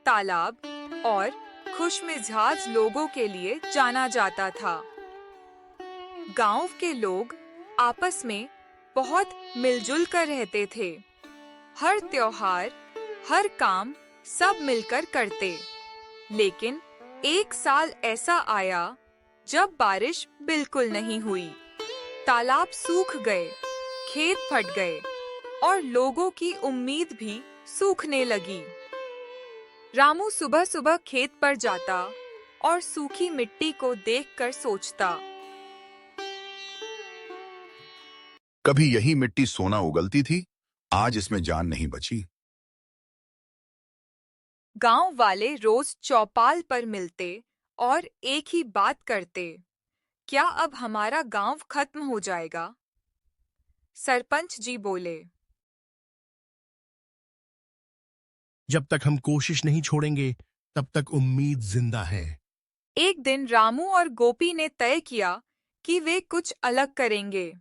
तालाब और खुशमिजाज लोगों के लिए जाना जाता था। गांव के लोग आपस में बहुत मिलजुल कर रहते थे। हर त्योहार, हर काम सब मिलकर करते। लेकिन एक साल ऐसा आया जब बारिश बिल्कुल नहीं हुई। तालाब सूख गए, खेत फट गए और लोगों की उम्मीद भी सूखने लगी। रामू सुबह सुबह खेत पर जाता और सूखी मिट्टी को देखकर सोचता, कभी यही मिट्टी सोना उगलती थी, आज इसमें जान नहीं बची। गांव वाले रोज चौपाल पर मिलते और एक ही बात करते, क्या अब हमारा गांव खत्म हो जाएगा? सरपंच जी बोले, जब तक हम कोशिश नहीं छोड़ेंगे तब तक उम्मीद जिंदा है। एक दिन रामू और गोपी ने तय किया कि वे कुछ अलग करेंगे।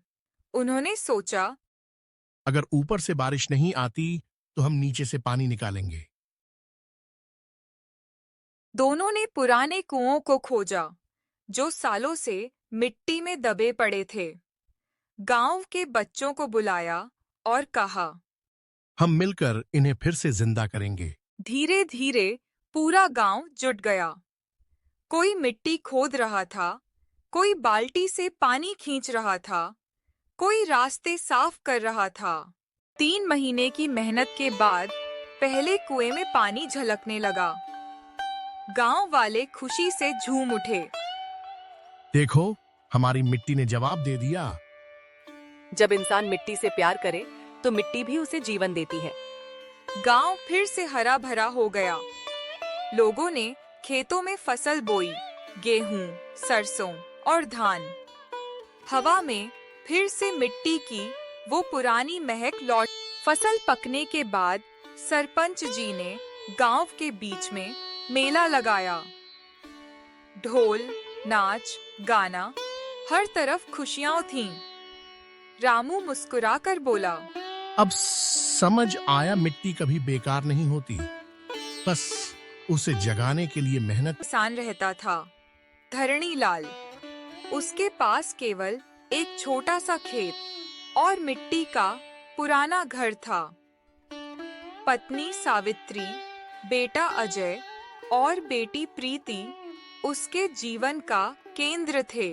उन्होंने सोचा, अगर ऊपर से बारिश नहीं आती तो हम नीचे से पानी निकालेंगे। दोनों ने पुराने कुओं को खोजा, जो सालों से मिट्टी में दबे पड़े थे। गांव के बच्चों को बुलाया और कहा, हम मिलकर इन्हें फिर से जिंदा करेंगे। धीरे धीरे पूरा गांव जुट गया। कोई मिट्टी खोद रहा था, कोई बाल्टी से पानी खींच रहा था, कोई रास्ते साफ कर रहा था। 3 महीने की मेहनत के बाद पहले कुएं में पानी झलकने लगा। गांव वाले खुशी से झूम उठे। देखो, हमारी मिट्टी ने जवाब दे दिया। जब इंसान मिट्टी से प्यार करे तो मिट्टी भी उसे जीवन देती है। गांव फिर से हरा भरा हो गया। लोगों ने खेतों में फसल बोई, गेहूं, सरसों और धान। हवा में फिर से मिट्टी की वो पुरानी महक लौट। फसल पकने के बाद सरपंच जी ने गांव के बीच में मेला लगाया। ढोल, नाच, गाना, हर तरफ खुशियां थीं। रामू मुस्कुराकर बोला, अब समझ आया, मिट्टी कभी बेकार नहीं होती, बस उसे जगाने के लिए मेहनत। किसान रहता था, धरणी लाल। उसके पास केवल एक छोटा सा खेत और मिट्टी का पुराना घर था। पत्नी सावित्री, बेटा अजय और बेटी प्रीति उसके जीवन का केंद्र थे।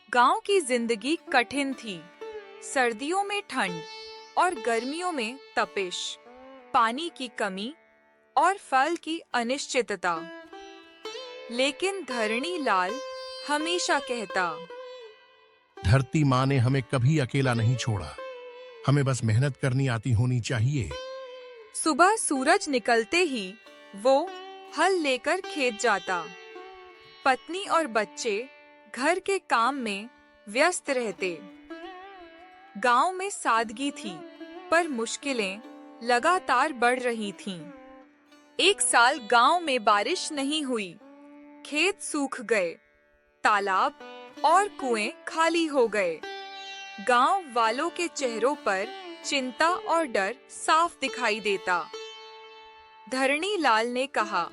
गांव की जिंदगी कठिन थी। सर्दियों में ठंड और गर्मियों में तपिश, पानी की कमी और फल की अनिश्चितता। लेकिन धरणी लाल हमेशा कहता, धरती माँ ने हमें कभी अकेला नहीं छोड़ा, हमें बस मेहनत करनी आती होनी चाहिए। सुबह सूरज निकलते ही वो हल लेकर खेत जाता। पत्नी और बच्चे घर के काम में व्यस्त रहते। गांव में सादगी थी, पर मुश्किलें लगातार बढ़ रही थीं। एक साल गांव में बारिश नहीं हुई, खेत सूख गए, तालाब और कुएं खाली हो गए। गांव वालों के चेहरों पर चिंता और डर साफ दिखाई देता। धरणी लाल ने कहा,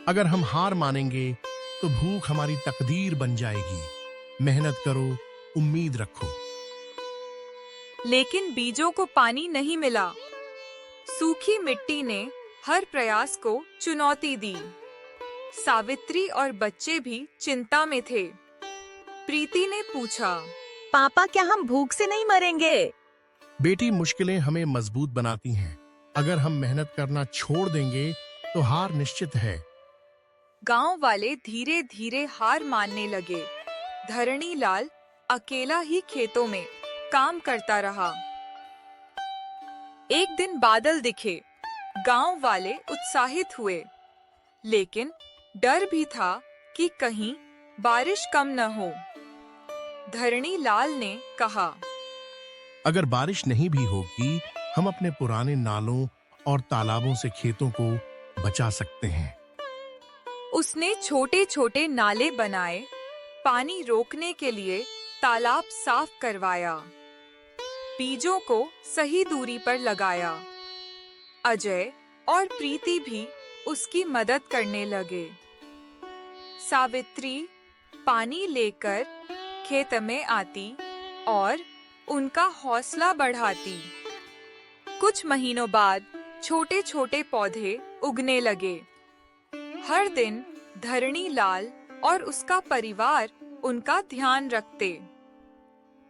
अगर हम हार मानेंगे तो भूख हमारी तकदीर बन जाएगी। मेहनत करो, उम्मीद रखो। लेकिन बीजों को पानी नहीं मिला। सूखी मिट्टी ने हर प्रयास को चुनौती दी। सावित्री और बच्चे भी चिंता में थे। प्रीति ने पूछा, पापा, क्या हम भूख से नहीं मरेंगे? बेटी, मुश्किलें हमें मजबूत बनाती हैं। अगर हम मेहनत करना छोड़ देंगे तो हार निश्चित है। गांव वाले धीरे धीरे हार मानने लगे। धरणी लाल अकेला ही खेतों में काम करता रहा। एक दिन बादल दिखे। गांव वाले उत्साहित हुए, लेकिन डर भी था कि कहीं बारिश कम न हो। धरणी लाल ने कहा, अगर बारिश नहीं भी होगी, हम अपने पुराने नालों और तालाबों से खेतों को बचा सकते हैं। उसने छोटे छोटे नाले बनाए, पानी रोकने के लिए तालाब साफ करवाया, बीजों को सही दूरी पर लगाया। अजय, और प्रीति भी उसकी मदद करने लगे। सावित्री पानी लेकर खेत में आती और उनका हौसला बढ़ाती। कुछ महीनों बाद छोटे छोटे पौधे उगने लगे। हर दिन धरणी लाल और उसका परिवार उनका ध्यान रखते।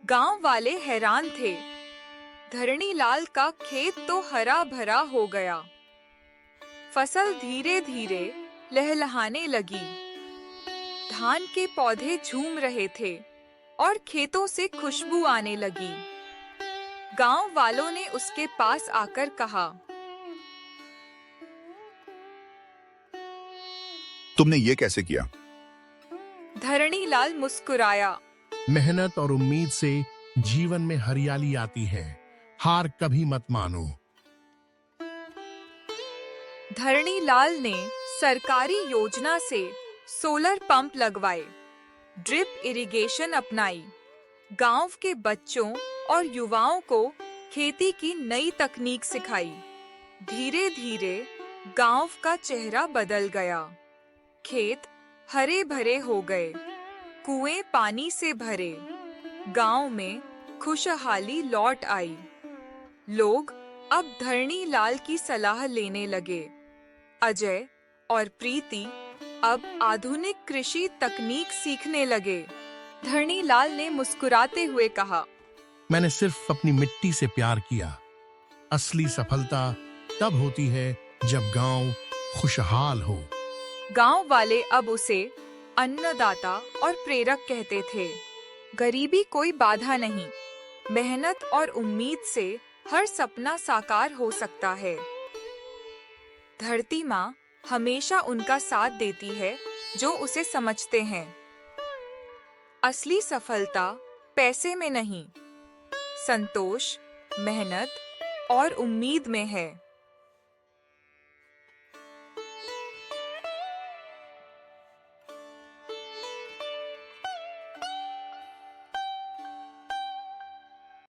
गांव वाले हैरान थे। धरणी लाल का खेत तो हरा भरा हो गया। फसल धीरे धीरे लहलहाने लगी। धान के पौधे झूम रहे थे और खेतों से खुशबू आने लगी। गांव वालों ने उसके पास आकर कहा, तुमने ये कैसे किया? धरणी लाल मुस्कुराया। मेहनत और उम्मीद से जीवन में हरियाली आती है। हार कभी मत मानो। धरणी लाल ने सरकारी योजना से सोलर पंप लगवाए, ड्रिप इरिगेशन अपनाई। गांव के बच्चों और युवाओं को खेती की नई तकनीक सिखाई। धीरे धीरे गांव का चेहरा बदल गया। खेत हरे भरे हो गए, कुएं पानी से भरे। गांव में खुशहाली लौट आई। लोग अब धरणी लाल की सलाह लेने लगे। अजय और प्रीति अब आधुनिक कृषि तकनीक सीखने लगे। धरणी लाल ने मुस्कुराते हुए कहा, मैंने सिर्फ अपनी मिट्टी से प्यार किया। असली सफलता तब होती है जब गांव खुशहाल हो। गांव वाले अब उसे अन्नदाता और प्रेरक कहते थे। गरीबी कोई बाधा नहीं, मेहनत और उम्मीद से हर सपना साकार हो सकता है। धरती माँ हमेशा उनका साथ देती है जो उसे समझते हैं। असली सफलता पैसे में नहीं, संतोष, मेहनत और उम्मीद में है।